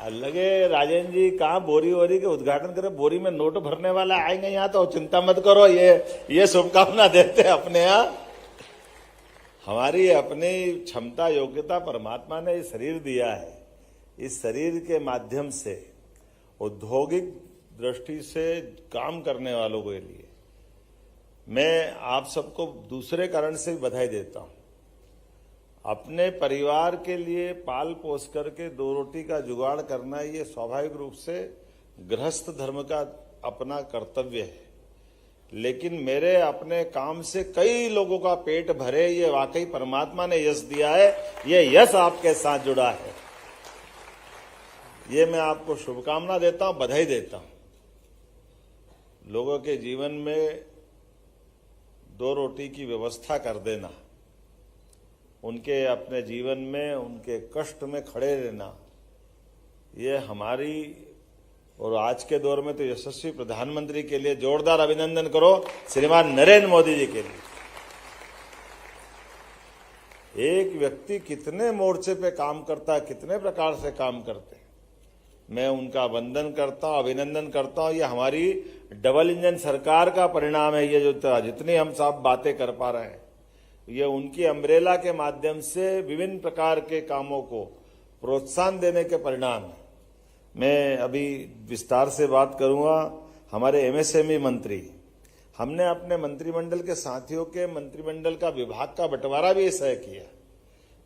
लगे राजेंद्र जी कहाँ बोरी वोरी के उद्घाटन करे, बोरी में नोट भरने वाला आएंगे यहाँ, तो चिंता मत करो, ये शुभकामना देते हैं अपने यहाँ। हमारी अपनी क्षमता योग्यता परमात्मा ने शरीर दिया है, इस शरीर के माध्यम से औद्योगिक दृष्टि से काम करने वालों के लिए मैं आप सबको दूसरे कारण से भी बधाई देता हूं। अपने परिवार के लिए पाल पोस करके दो रोटी का जुगाड़ करना ये स्वाभाविक रूप से गृहस्थ धर्म का अपना कर्तव्य है, लेकिन मेरे अपने काम से कई लोगों का पेट भरे, ये वाकई परमात्मा ने यश दिया है, ये यश आपके साथ जुड़ा है। ये मैं आपको शुभकामना देता हूं, बधाई देता हूं। लोगों के जीवन में दो रोटी की व्यवस्था कर देना, उनके अपने जीवन में उनके कष्ट में खड़े रहना, ये हमारी और आज के दौर में तो यशस्वी प्रधानमंत्री के लिए जोरदार अभिनंदन करो, श्रीमान नरेंद्र मोदी जी के लिए। एक व्यक्ति कितने मोर्चे पे काम करता है, कितने प्रकार से काम करते हैं, मैं उनका वंदन करता हूं, अभिनंदन करता हूं। ये हमारी डबल इंजन सरकार का परिणाम है। ये जो जितनी हम सब बातें कर पा रहे हैं, ये उनकी अम्ब्रेला के माध्यम से विभिन्न प्रकार के कामों को प्रोत्साहन देने के परिणाम है। मैं अभी विस्तार से बात करूंगा। हमारे एमएसएमई मंत्री, हमने अपने मंत्रिमंडल के साथियों के मंत्रिमंडल का विभाग का बंटवारा भी तय किया।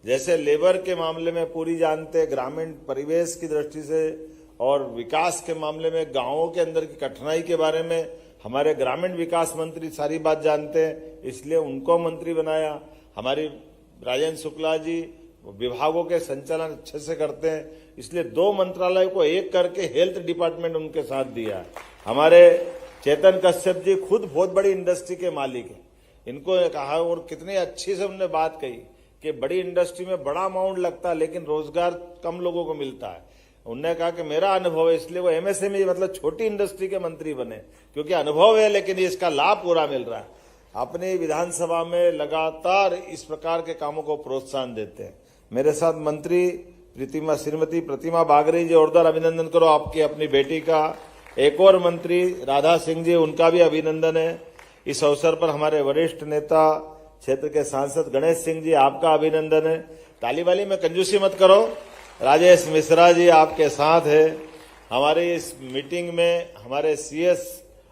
जैसे लेबर के मामले में पूरी जानते, ग्रामीण परिवेश की दृष्टि से और विकास के मामले में गांवों के अंदर की कठिनाई के बारे में हमारे ग्रामीण विकास मंत्री सारी बात जानते हैं, इसलिए उनको मंत्री बनाया। हमारी राजेंद्र शुक्ला जी विभागों के संचालन अच्छे से करते हैं, इसलिए दो मंत्रालय को एक करके हेल्थ डिपार्टमेंट उनके साथ दिया। हमारे चेतन कश्यप जी खुद बहुत बड़ी इंडस्ट्री के मालिक हैं, इनको कहा और कितनी अच्छी से उन्होंने बात कही कि बड़ी इंडस्ट्री में बड़ा अमाउंट लगता है लेकिन रोजगार कम लोगों को मिलता है। उन्होंने कहा कि मेरा अनुभव है, इसलिए वो एमएसएमई मतलब छोटी इंडस्ट्री के मंत्री बने, क्योंकि अनुभव है लेकिन इसका लाभ पूरा मिल रहा है। अपनी विधानसभा में लगातार इस प्रकार के कामों को प्रोत्साहन देते हैं। मेरे साथ मंत्री श्रीमती प्रतिमा बागरी जी, जोरदार अभिनंदन करो आपकी अपनी बेटी का। एक और मंत्री राधा सिंह जी, उनका भी अभिनंदन है। इस अवसर पर हमारे वरिष्ठ नेता क्षेत्र के सांसद गणेश सिंह जी, आपका अभिनंदन है। ताली वाली में कंजूसी मत करो। राजेश मिश्रा जी आपके साथ है। हमारे इस मीटिंग में हमारे सीएस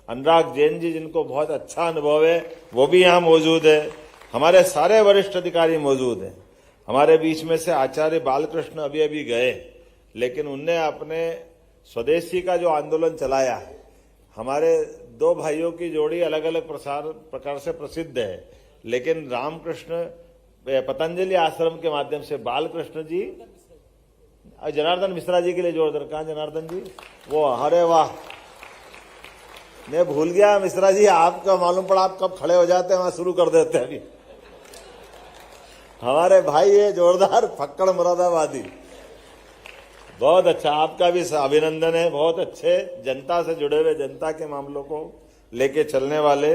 अनुराग जैन जी, जिनको बहुत अच्छा अनुभव है, वो भी यहाँ मौजूद है। हमारे सारे वरिष्ठ अधिकारी मौजूद हैं। हमारे बीच में से आचार्य बालकृष्ण अभी गए, लेकिन उनने अपने स्वदेशी का जो आंदोलन चलाया है, हमारे दो भाइयों की जोड़ी अलग अलग प्रकार से प्रसिद्ध है, लेकिन रामकृष्ण पतंजलि आश्रम के माध्यम से बालकृष्ण जी, जनार्दन मिश्रा जी के लिए जोरदार। कहाँ जनार्दन जी? वो, अरे वाह, मैं भूल गया मिश्रा जी, आपका मालूम पड़ा आप कब खड़े हो जाते हैं, वहां शुरू कर देते हैं। अभी हमारे भाई है जोरदार, फक्कड़ मुरादाबादी, बहुत अच्छा, आपका भी अभिनंदन है। बहुत अच्छे जनता से जुड़े हुए, जनता के मामलों को लेके चलने वाले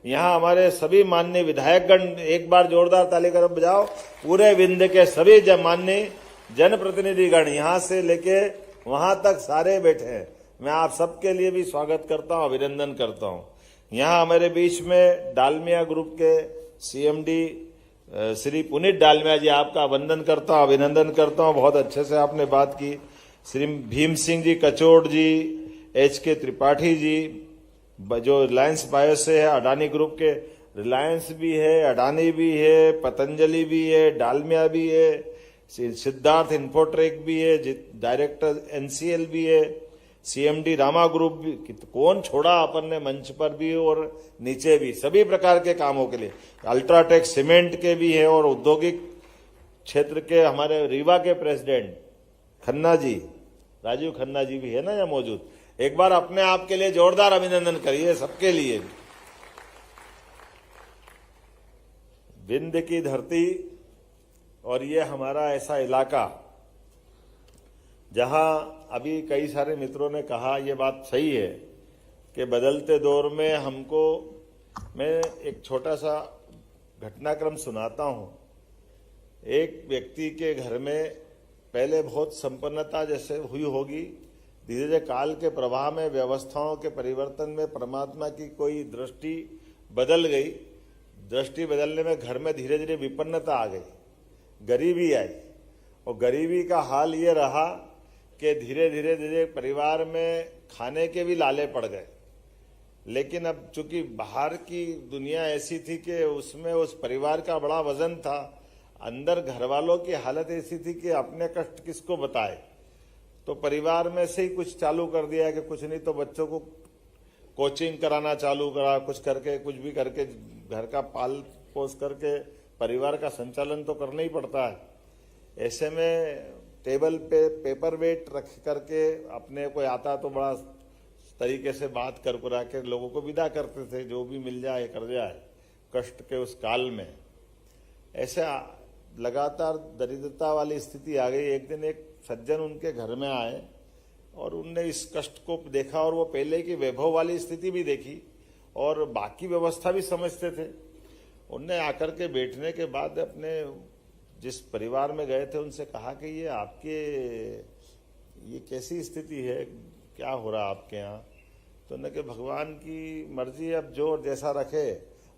यहाँ हमारे सभी माननीय विधायकगण, एक बार जोरदार ताली कर बजाओ। पूरे विंध्य के सभी माननीय जनप्रतिनिधिगण यहाँ से लेके वहां तक सारे बैठे हैं। मैं आप सबके लिए भी स्वागत करता हूँ, अभिनंदन करता हूँ। यहाँ हमारे बीच में डालमिया ग्रुप के सीएमडी श्री पुनीत डालमिया जी, आपका वंदन करता हूँ, अभिनंदन करता हूँ। बहुत अच्छे से आपने बात की। श्री भीम सिंह जी कचोड़ जी, HK त्रिपाठी जी, जो रिलायंस बायो से है, अडानी ग्रुप के, रिलायंस भी है, अडानी भी है, पतंजलि भी है, डालमिया भी है, सिद्धार्थ इन्फोट्रेक भी है, डायरेक्टर NCL भी है, CMD रामा ग्रुप भी, कौन छोड़ा अपन ने मंच पर भी और नीचे भी, सभी प्रकार के कामों के लिए। अल्ट्राटेक सीमेंट के भी है और औद्योगिक क्षेत्र के हमारे रीवा के प्रेसिडेंट खन्ना जी, राजीव खन्ना जी भी है ना यहाँ मौजूद। एक बार अपने आप के लिए जोरदार अभिनंदन करिए, सबके लिए भी। विंध्य की धरती और ये हमारा ऐसा इलाका जहां अभी कई सारे मित्रों ने कहा, ये बात सही है कि बदलते दौर में हमको, मैं एक छोटा सा घटनाक्रम सुनाता हूं। एक व्यक्ति के घर में पहले बहुत संपन्नता जैसे हुई होगी, धीरे धीरे काल के प्रवाह में, व्यवस्थाओं के परिवर्तन में परमात्मा की कोई दृष्टि बदल गई। दृष्टि बदलने में घर में धीरे धीरे विपन्नता आ गई, गरीबी आई, और गरीबी का हाल ये रहा कि धीरे धीरे धीरे परिवार में खाने के भी लाले पड़ गए। लेकिन अब चूंकि बाहर की दुनिया ऐसी थी कि उसमें उस परिवार का बड़ा वजन था, अंदर घर वालों की हालत ऐसी थी कि अपने कष्ट किसको बताए, तो परिवार में से ही कुछ चालू कर दिया कि कुछ नहीं तो बच्चों को कोचिंग कराना चालू करा, कुछ करके कुछ भी करके घर का पाल पोस करके परिवार का संचालन तो करना ही पड़ता है। ऐसे में टेबल पे पेपर वेट रख करके अपने कोई आता तो बड़ा तरीके से बात कर करा के लोगों को विदा करते थे, जो भी मिल जाए कर जाए कष्ट के उस काल में। ऐसे लगातार दरिद्रता वाली स्थिति आ गई। एक दिन एक सज्जन उनके घर में आए और उनने इस कष्ट को देखा, और वो पहले की वैभव वाली स्थिति भी देखी और बाकी व्यवस्था भी समझते थे। उनने आकर के बैठने के बाद अपने जिस परिवार में गए थे उनसे कहा कि ये आपके ये कैसी स्थिति है, क्या हो रहा आपके यहाँ? तो उन्होंने कि भगवान की मर्जी, अब जो जैसा रखे,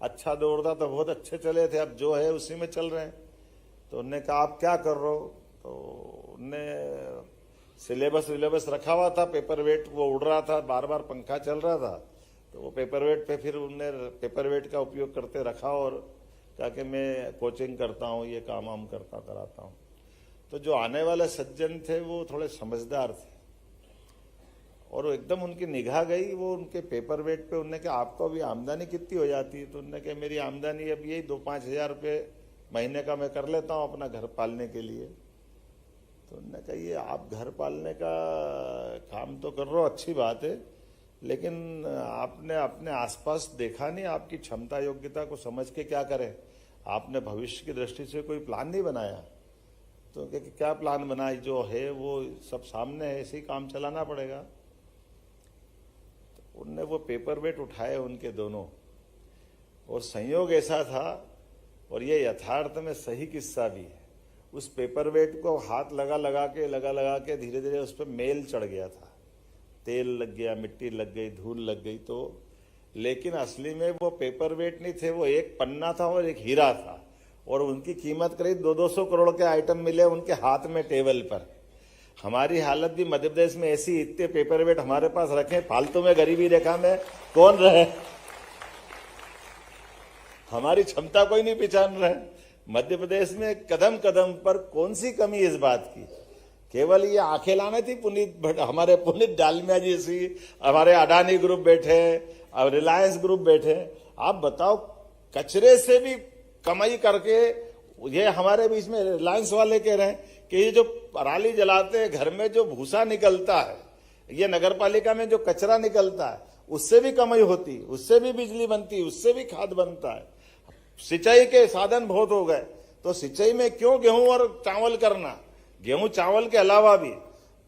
अच्छा दौड़ता तो बहुत अच्छे चले थे, अब जो है उसी में चल रहे हैं। तो उन्होंने कहा आप क्या कर रहे हो? तो उनने सिलेबस रखा हुआ था, पेपर वेट वो उड़ रहा था, बार बार पंखा चल रहा था, तो वो पेपर वेट पे फिर उनने पेपर वेट का उपयोग करते रखा और कहा कि मैं कोचिंग करता हूँ, ये काम वाम कराता हूँ। तो जो आने वाले सज्जन थे वो थोड़े समझदार थे और एकदम उनकी निगाह गई वो उनके पेपर वेट पे। उनने कहा आपको अभी आमदनी कितनी हो जाती है? तो उनने कहा मेरी आमदनी अब यही 2-5 हज़ार रुपये महीने का मैं कर लेता हूँ अपना घर पालने के लिए। तो उन्होंने कहा ये आप घर पालने का काम तो कर रहे हो, अच्छी बात है, लेकिन आपने अपने आसपास देखा नहीं, आपकी क्षमता योग्यता को समझ के क्या करें? आपने भविष्य की दृष्टि से कोई प्लान नहीं बनाया। तो क्या प्लान बनाई? जो है वो सब सामने है, ऐसे ही काम चलाना पड़ेगा। तो उनने वो पेपर वेट उठाए उनके दोनों, और संयोग ऐसा था, और ये यथार्थ में सही किस्सा भी है, उस पेपर वेट को हाथ लगा के धीरे धीरे उस पर मेल चढ़ गया था, तेल लग गया, मिट्टी लग गई, धूल लग गई। तो लेकिन असली में वो पेपर वेट नहीं थे, वो एक पन्ना था और एक हीरा था, और उनकी कीमत करीब 200 करोड़ के आइटम मिले उनके हाथ में टेबल पर। हमारी हालत भी मध्य प्रदेश में ऐसी, इतने पेपर वेट हमारे पास रखे, फालतू में गरीबी रेखा में कौन रहे? हमारी क्षमता कोई नहीं पहचान रहे। मध्य प्रदेश में कदम कदम पर कौन सी कमी इस बात की? केवल ये आंखें लाने थी हमारे पुनीत डालमिया जी सी, हमारे अडानी ग्रुप बैठे, अब रिलायंस ग्रुप बैठे। आप बताओ, कचरे से भी कमाई करके, ये हमारे बीच में रिलायंस वाले कह रहे हैं कि ये जो पराली जलाते हैं, घर में जो भूसा निकलता है, ये नगर पालिका में जो कचरा निकलता है, उससे भी कमाई होती, उससे भी बिजली बनती, उससे भी खाद बनता है। सिंचाई के साधन बहुत हो गए, तो सिंचाई में क्यों गेहूं और चावल करना? गेहूं चावल के अलावा भी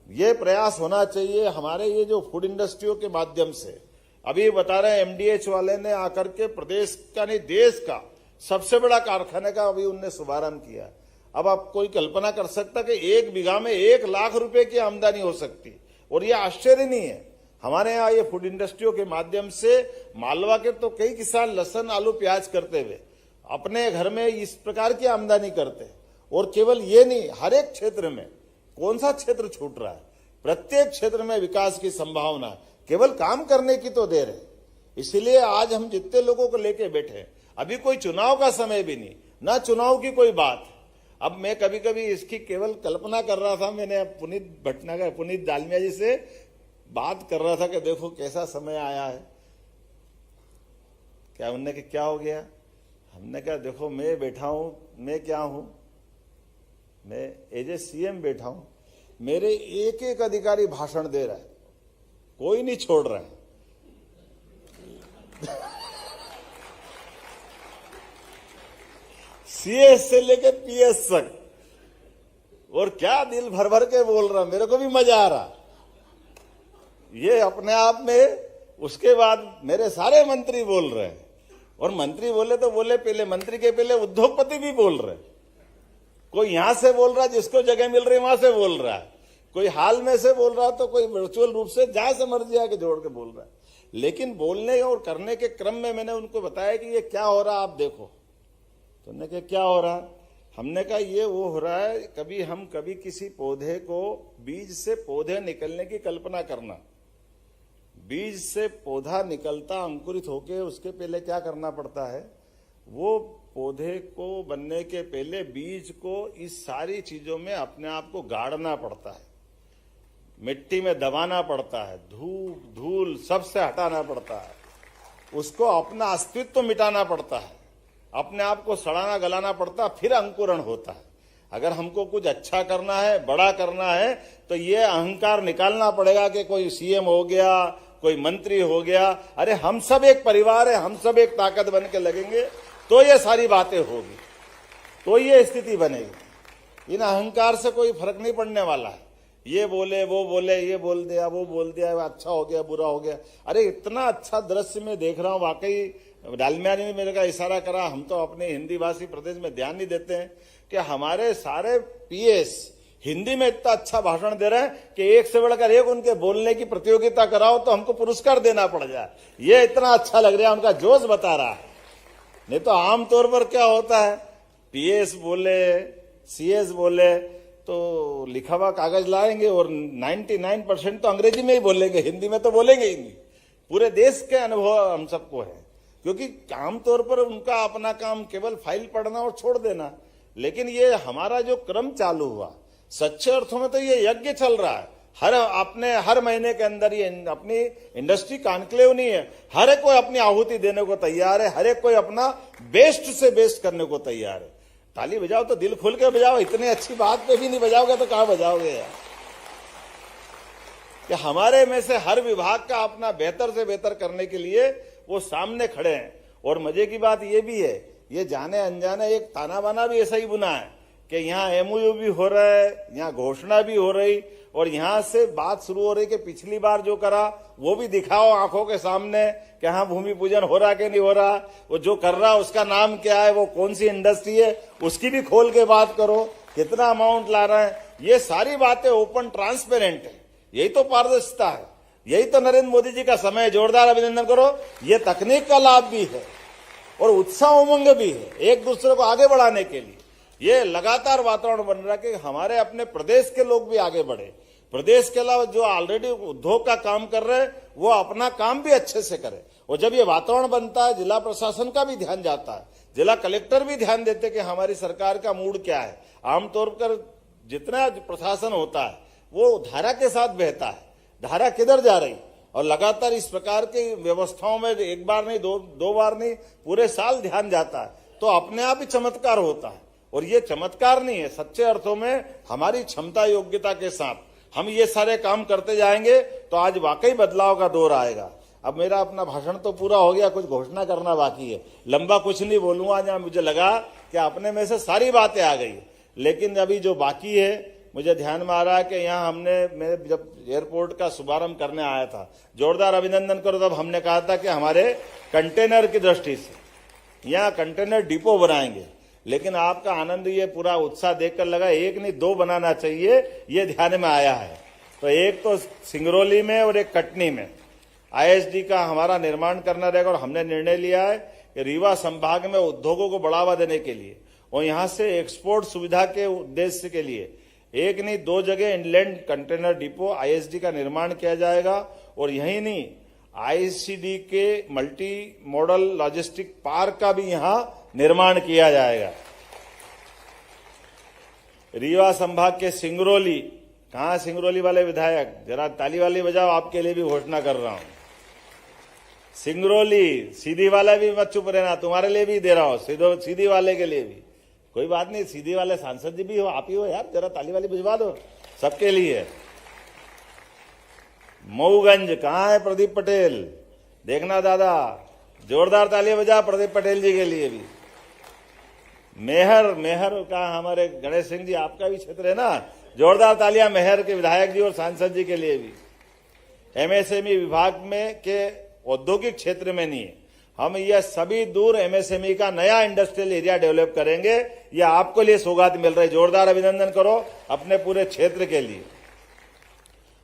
ये प्रयास होना चाहिए हमारे ये जो फूड इंडस्ट्रियों के माध्यम से। अभी बता रहे हैं MDH वाले ने आकर के प्रदेश का नहीं देश का सबसे बड़ा कारखाने का अभी उनने शुभारंभ किया। अब आप कोई कल्पना कर सकता कि 1 बीघा में 1 लाख रुपए की आमदनी हो सकती, और ये आश्चर्य नहीं है। हमारे यहाँ ये फूड इंडस्ट्रियों के माध्यम से मालवा के तो कई किसान लहसुन आलू प्याज करते हुए अपने घर में इस प्रकार की आमदनी करते। और केवल ये नहीं, हर एक क्षेत्र में, कौन सा क्षेत्र छूट रहा है? प्रत्येक क्षेत्र में विकास की संभावना, केवल काम करने की तो देर है। इसलिए आज हम जितने लोगों को लेके बैठे, अभी कोई चुनाव का समय भी नहीं, ना चुनाव की कोई बात। अब मैं कभी कभी इसकी केवल कल्पना कर रहा था, मैंने पुनीत डालमिया जी से बात कर रहा था कि देखो कैसा समय आया है। क्या उनने कि क्या हो गया? हमने कहा देखो मैं बैठा हूं, मैं क्या हूं, मैं एज ए CM बैठा हूं, मेरे एक एक अधिकारी भाषण दे रहा है, कोई नहीं छोड़ रहा है। CS से लेके PS तक, और क्या दिल भर भर के बोल रहा, मेरे को भी मजा आ रहा ये अपने आप में। उसके बाद मेरे सारे मंत्री बोल रहे हैं, और मंत्री बोले तो बोले, पहले मंत्री के पहले उद्योगपति भी बोल रहे। कोई यहां से बोल रहा है, जिसको जगह मिल रही है वहां से बोल रहा है, कोई हाल में से बोल रहा है, तो कोई वर्चुअल रूप से जहां से मर्जी आके जोड़ के बोल रहा है। लेकिन बोलने और करने के क्रम में मैंने उनको बताया कि ये क्या हो रहा है, आप देखो। तो उन्होंने कहा क्या हो रहा है? हमने कहा ये वो हो रहा है, कभी किसी पौधे को, बीज से पौधे निकलने की कल्पना करना, बीज से पौधा निकलता अंकुरित होके उसके पहले क्या करना पड़ता है, वो पौधे को बनने के पहले बीज को इस सारी चीजों में अपने आप को गाड़ना पड़ता है, मिट्टी में दबाना पड़ता है, धूप धूल सबसे हटाना पड़ता है, उसको अपना अस्तित्व मिटाना पड़ता है, अपने आप को सड़ाना गलाना पड़ता है, फिर अंकुरण होता है। अगर हमको कुछ अच्छा करना है, बड़ा करना है, तो ये अहंकार निकालना पड़ेगा कि कोई सीएम हो गया, कोई मंत्री हो गया। अरे हम सब एक परिवार है, हम सब एक ताकत बन के लगेंगे तो ये सारी बातें होगी, तो ये स्थिति बनेगी। इन अहंकार से कोई फर्क नहीं पड़ने वाला है। ये बोले वो बोले, ये बोल दिया वो बोल दिया, अच्छा हो गया बुरा हो गया। अरे इतना अच्छा दृश्य में देख रहा हूं, वाकई डालमिया ने मेरे का इशारा करा, हम तो अपने हिंदी भाषी प्रदेश में ध्यान नहीं देते हैं कि हमारे सारे पीएस हिंदी में इतना अच्छा भाषण दे रहे हैं कि एक से बढ़कर एक उनके बोलने की प्रतियोगिता कराओ तो हमको पुरस्कार देना पड़ जाए। ये इतना अच्छा लग रहा है, उनका जोश बता रहा है। नहीं तो आमतौर पर क्या होता है, पीएस बोले, सीएस बोले तो लिखा हुआ कागज लाएंगे और 99% तो अंग्रेजी में ही बोलेंगे, हिंदी में तो बोलेंगे ही नहीं। पूरे देश के अनुभव हम सबको है, क्योंकि आमतौर पर उनका अपना काम केवल फाइल पढ़ना और छोड़ देना। लेकिन ये हमारा जो क्रम चालू हुआ, सच्चे अर्थों में तो ये यज्ञ चल रहा है। हर महीने के अंदर ये अपनी इंडस्ट्री कॉन्क्लेव नहीं है, हर एक कोई अपनी आहुति देने को तैयार है, हर एक कोई अपना बेस्ट से बेस्ट करने को तैयार है। ताली बजाओ तो दिल खोल के बजाओ, इतनी अच्छी बात पे भी नहीं बजाओगे तो कहां बजाओगे यार। कि हमारे में से हर विभाग का अपना बेहतर से बेहतर करने के लिए वो सामने खड़े हैं। और मजे की बात ये भी है, ये जाने अनजाने एक ताना बाना भी ऐसा ही बुना है कि यहाँ एमओयू भी हो रहा है, यहाँ घोषणा भी हो रही, और यहां से बात शुरू हो रही कि पिछली बार जो करा वो भी दिखाओ आंखों के सामने कि हाँ भूमि पूजन हो रहा कि नहीं हो रहा, वो जो कर रहा उसका नाम क्या है, वो कौन सी इंडस्ट्री है, उसकी भी खोल के बात करो, कितना अमाउंट ला रहा है। ये सारी बातें ओपन ट्रांसपेरेंट है, यही तो पारदर्शिता है, यही तो नरेंद्र मोदी जी का समय। जोरदार अभिनंदन करो। ये तकनीक का लाभ भी है और उत्साह उमंग भी है एक दूसरे को आगे बढ़ाने के लिए। ये लगातार वातावरण बन रहा है कि हमारे अपने प्रदेश के लोग भी आगे बढ़े, प्रदेश के अलावा जो ऑलरेडी उद्योग का काम कर रहे हैं वो अपना काम भी अच्छे से करे। और जब ये वातावरण बनता है, जिला प्रशासन का भी ध्यान जाता है, जिला कलेक्टर भी ध्यान देते कि हमारी सरकार का मूड क्या है। आमतौर पर जितना प्रशासन होता है वो धारा के साथ बहता है, धारा किधर जा रही, और लगातार इस प्रकार की व्यवस्थाओं में एक बार नहीं, दो बार नहीं, पूरे साल ध्यान जाता है, तो अपने आप ही चमत्कार होता है। और ये चमत्कार नहीं है, सच्चे अर्थों में हमारी क्षमता योग्यता के साथ हम ये सारे काम करते जाएंगे तो आज वाकई बदलाव का दौर आएगा। अब मेरा अपना भाषण तो पूरा हो गया, कुछ घोषणा करना बाकी है। लंबा कुछ नहीं बोलूंगा, जहां मुझे लगा कि अपने में से सारी बातें आ गई, लेकिन अभी जो बाकी है मुझे ध्यान में आ रहा है कि यहाँ मैं जब एयरपोर्ट का शुभारंभ करने आया था, जोरदार अभिनंदन करो, तब हमने कहा था कि हमारे कंटेनर की दृष्टि से यहाँ कंटेनर डिपो बनाएंगे। लेकिन आपका आनंद, ये पूरा उत्साह देखकर लगा एक नहीं दो बनाना चाहिए, ये ध्यान में आया है। तो एक तो सिंगरौली में और एक कटनी में आईएसडी का हमारा निर्माण करना रहेगा। और हमने निर्णय लिया है कि रीवा संभाग में उद्योगों को बढ़ावा देने के लिए और यहाँ से एक्सपोर्ट सुविधा के उद्देश्य के लिए एक नहीं दो जगह इनलैंड कंटेनर डिपो आईएसडी का निर्माण किया जाएगा। और यही नहीं, आईसीडी के मल्टी मॉडल लॉजिस्टिक पार्क का भी यहां निर्माण किया जाएगा। रीवा संभाग के सिंगरौली, कहां सिंगरौली वाले विधायक, जरा ताली वाली बजाओ, आपके लिए भी घोषणा कर रहा हूं। सिंगरौली सीधी वाला भी मत चुप रहना, तुम्हारे लिए भी दे रहा हूं, सीधी वाले के लिए भी। कोई बात नहीं, सीधी वाले सांसद जी भी हो, आप ही हो यार, जरा ताली वाली बजवा दो, सबके लिए। मऊगंज, कहां है प्रदीप पटेल, देखना दादा, जोरदार तालियां बजा प्रदीप पटेल जी के लिए भी। मेहर का हमारे गणेश सिंह जी, आपका भी क्षेत्र है ना, जोरदार तालियां मेहर के विधायक जी और सांसद जी के लिए भी। एमएसएमई विभाग में के औद्योगिक क्षेत्र में नहीं है, हम यह सभी दूर एमएसएमई का नया इंडस्ट्रियल एरिया डेवलप करेंगे। यह आपको लिए सौगात मिल रही, जोरदार अभिनंदन करो अपने पूरे क्षेत्र के लिए।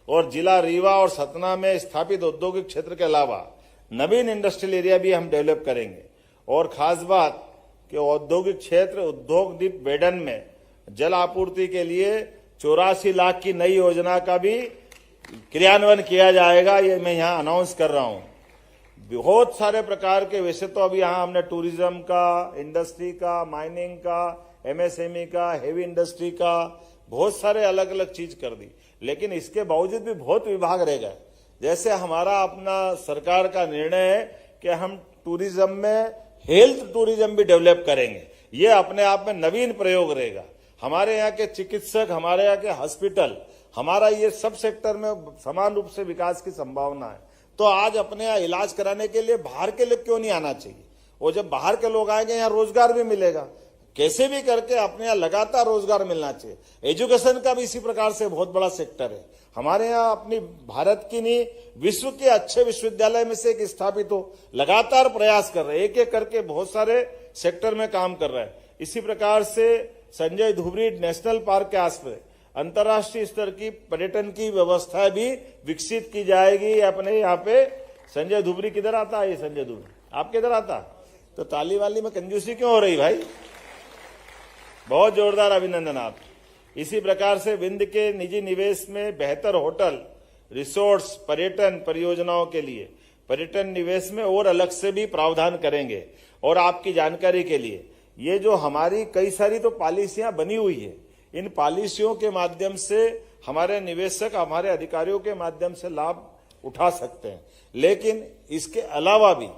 और जिला रीवा और सतना में स्थापित औद्योगिक क्षेत्र के अलावा नवीन इंडस्ट्रियल एरिया भी हम डेवलप करेंगे। और खास बात कि औद्योगिक क्षेत्र उद्योग दीप बेडन में जल आपूर्ति के लिए 84 लाख की नई योजना का भी क्रियान्वयन किया जाएगा। ये मैं यहाँ अनाउंस कर रहा हूँ। बहुत सारे प्रकार के, वैसे तो अभी यहाँ हमने टूरिज्म का, इंडस्ट्री का, माइनिंग का, एमएसएमई का, हेवी इंडस्ट्री का, बहुत सारे अलग अलग चीज कर दी, लेकिन इसके बावजूद भी बहुत विभाग रह गए। जैसे हमारा अपना सरकार का निर्णय है कि हम टूरिज्म में हेल्थ टूरिज्म भी डेवलप करेंगे। ये अपने आप में नवीन प्रयोग रहेगा। हमारे यहाँ के चिकित्सक, हमारे यहाँ के हॉस्पिटल, हमारा ये सब सेक्टर में समान रूप से विकास की संभावना है। तो आज अपने यहाँ इलाज कराने के लिए बाहर के लोग क्यों नहीं आना चाहिए? और जब बाहर के लोग आएंगे यहाँ रोजगार भी मिलेगा। कैसे भी करके अपने यहाँ लगातार रोजगार मिलना चाहिए। एजुकेशन का भी इसी प्रकार से बहुत बड़ा सेक्टर है। हमारे यहाँ अपनी भारत की नहीं, विश्व के अच्छे विश्वविद्यालय में से एक स्थापित हो, लगातार प्रयास कर रहे हैं, एक एक करके बहुत सारे सेक्टर में काम कर रहे हैं। इसी प्रकार से संजय धुबरी नेशनल पार्क के आसपास अंतर्राष्ट्रीय स्तर की पर्यटन की व्यवस्था भी विकसित की जाएगी। अपने यहाँ पे संजय धुबरी किधर आता है? ये संजय धुबरी आप किधर आता? तो ताली वाली में कंजूसी क्यों हो रही भाई? बहुत जोरदार अभिनंदन आप। इसी प्रकार से विंध्य के निजी निवेश में बेहतर होटल, रिसोर्ट्स, पर्यटन परियोजनाओं के लिए पर्यटन निवेश में और अलग से भी प्रावधान करेंगे। और आपकी जानकारी के लिए ये जो हमारी कई सारी तो पॉलिसियां बनी हुई है, इन पॉलिसियों के माध्यम से हमारे निवेशक, हमारे अधिकारियों के माध्यम से लाभ उठा सकते हैं। लेकिन इसके अलावा भी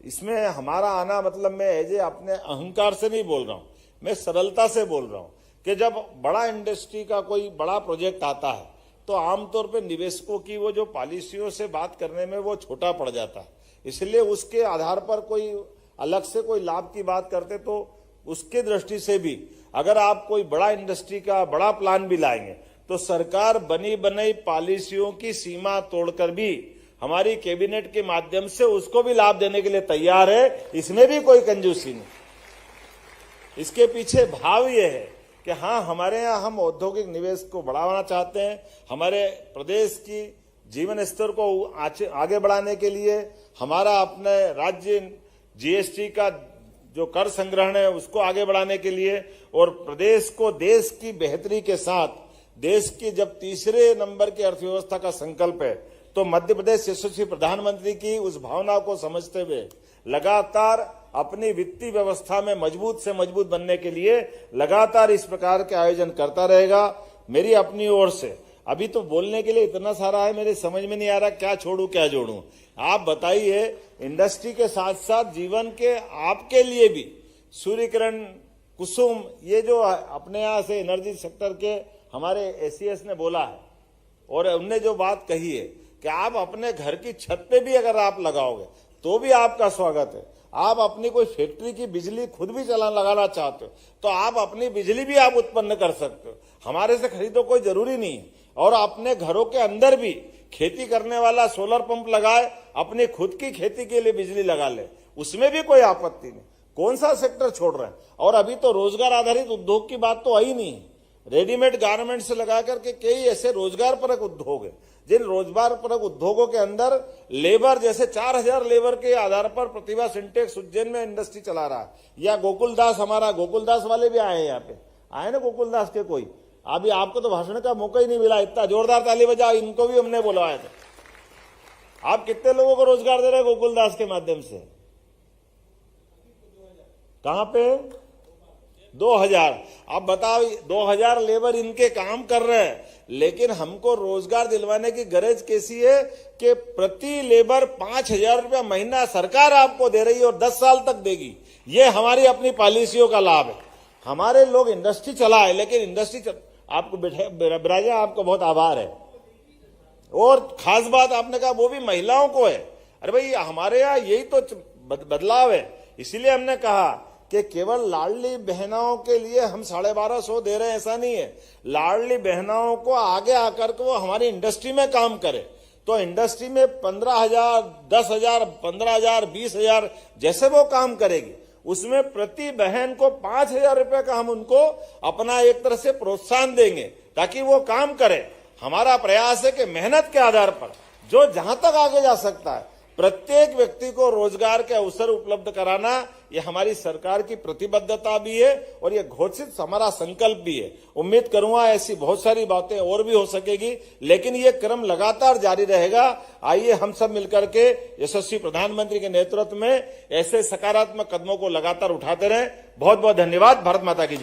इसमें हमारा आना, मतलब मैं एजे अपने अहंकार से नहीं बोल रहा हूं, मैं सरलता से बोल रहा हूं कि जब बड़ा इंडस्ट्री का कोई बड़ा प्रोजेक्ट आता है तो आमतौर पे निवेशकों की वो जो पॉलिसियों से बात करने में वो छोटा पड़ जाता है। इसलिए उसके आधार पर कोई अलग से कोई लाभ की बात करते तो उसके दृष्टि से भी अगर आप कोई बड़ा इंडस्ट्री का बड़ा प्लान भी लाएंगे तो सरकार बनी बनाई पॉलिसियों की सीमा तोड़कर भी हमारी कैबिनेट के माध्यम से उसको भी लाभ देने के लिए तैयार है। इसमें भी कोई कंजूसी नहीं। इसके पीछे भाव ये है कि हाँ, हमारे यहाँ हम औद्योगिक निवेश को बढ़ाना चाहते हैं। हमारे प्रदेश की जीवन स्तर को आगे बढ़ाने के लिए हमारा अपने राज्य जीएसटी का जो कर संग्रहण है उसको आगे बढ़ाने के लिए, और प्रदेश को देश की बेहतरी के साथ देश की जब तीसरे नंबर की अर्थव्यवस्था का संकल्प है तो मध्य प्रदेश यशस्वी प्रधानमंत्री की उस भावना को समझते हुए लगातार अपनी वित्तीय व्यवस्था में मजबूत से मजबूत बनने के लिए लगातार इस प्रकार के आयोजन करता रहेगा। मेरी अपनी ओर से अभी तो बोलने के लिए इतना सारा है, मेरे समझ में नहीं आ रहा क्या छोड़ूं क्या जोड़ूं। आप बताइए, इंडस्ट्री के साथ साथ जीवन के आपके लिए भी सूर्य किरण, कुसुम, ये जो अपने यहाँ से एनर्जी सेक्टर के हमारे एसीएस ने बोला है और उनने जो बात कही है कि आप अपने घर की छत पे भी अगर आप लगाओगे तो भी आपका स्वागत है। आप अपनी कोई फैक्ट्री की बिजली खुद भी लगाना चाहते हो तो आप अपनी बिजली भी आप उत्पन्न कर सकते हो, हमारे से खरीदो कोई जरूरी नहीं है। और अपने घरों के अंदर भी खेती करने वाला सोलर पंप लगाए, अपनी खुद की खेती के लिए बिजली लगा ले, उसमें भी कोई आपत्ति नहीं। कौन सा सेक्टर छोड़ रहे हैं? और अभी तो रोजगार आधारित उद्योग की बात तो आई नहीं है। रेडीमेड गारमेंट से लगा करके कई ऐसे रोजगार परक उद्योग है जिन रोजगार परक उद्योगों के अंदर लेबर, जैसे 4000 लेबर के आधार पर प्रतिभा सिंटेक्स उज्जैन में इंडस्ट्री चला रहा है, या गोकुलदास, हमारा गोकुलदास वाले भी आए हैं यहाँ पे, आए ना गोकुलदास के कोई। अभी आपको तो भाषण का मौका ही नहीं मिला, इतना जोरदार ताली बजाओ, इनको भी हमने बुलवाया था। आप कितने लोगों को रोजगार दे रहे हैं गोकुलदास के माध्यम से? कहां पे? 2000। अब बताओ, 2000 लेबर इनके काम कर रहे हैं, लेकिन हमको रोजगार दिलवाने की गरज कैसी है कि प्रति लेबर 5000 रुपया महीना सरकार आपको दे रही है और 10 साल तक देगी। ये हमारी अपनी पॉलिसियों का लाभ है। हमारे लोग इंडस्ट्री चलाए, लेकिन इंडस्ट्री आपको बिराजा, आपको बहुत आभार है। और खास बात आपने कहा वो भी महिलाओं को है। अरे भाई, हमारे यहाँ यही तो बदलाव है। इसीलिए हमने कहा कि केवल लाडली बहनाओं के लिए हम 1250 दे रहे हैं, ऐसा नहीं है। लाडली बहनाओं को आगे आकर के वो हमारी इंडस्ट्री में काम करे तो तो इंडस्ट्री में 15,000, 10,000, 15,000, 20,000 जैसे वो काम करेगी, उसमें प्रति बहन को 5,000 रुपए का हम उनको अपना एक तरह से प्रोत्साहन देंगे ताकि वो काम करे। हमारा प्रयास है कि मेहनत के आधार पर जो जहां तक आगे जा सकता है, प्रत्येक व्यक्ति को रोजगार के अवसर उपलब्ध कराना, ये हमारी सरकार की प्रतिबद्धता भी है और ये घोषित हमारा संकल्प भी है। उम्मीद करूंगा ऐसी बहुत सारी बातें और भी हो सकेगी, लेकिन ये क्रम लगातार जारी रहेगा। आइए हम सब मिलकर के यशस्वी प्रधानमंत्री के नेतृत्व में ऐसे सकारात्मक कदमों को लगातार उठाते रहें। बहुत बहुत धन्यवाद। भारत माता की जय।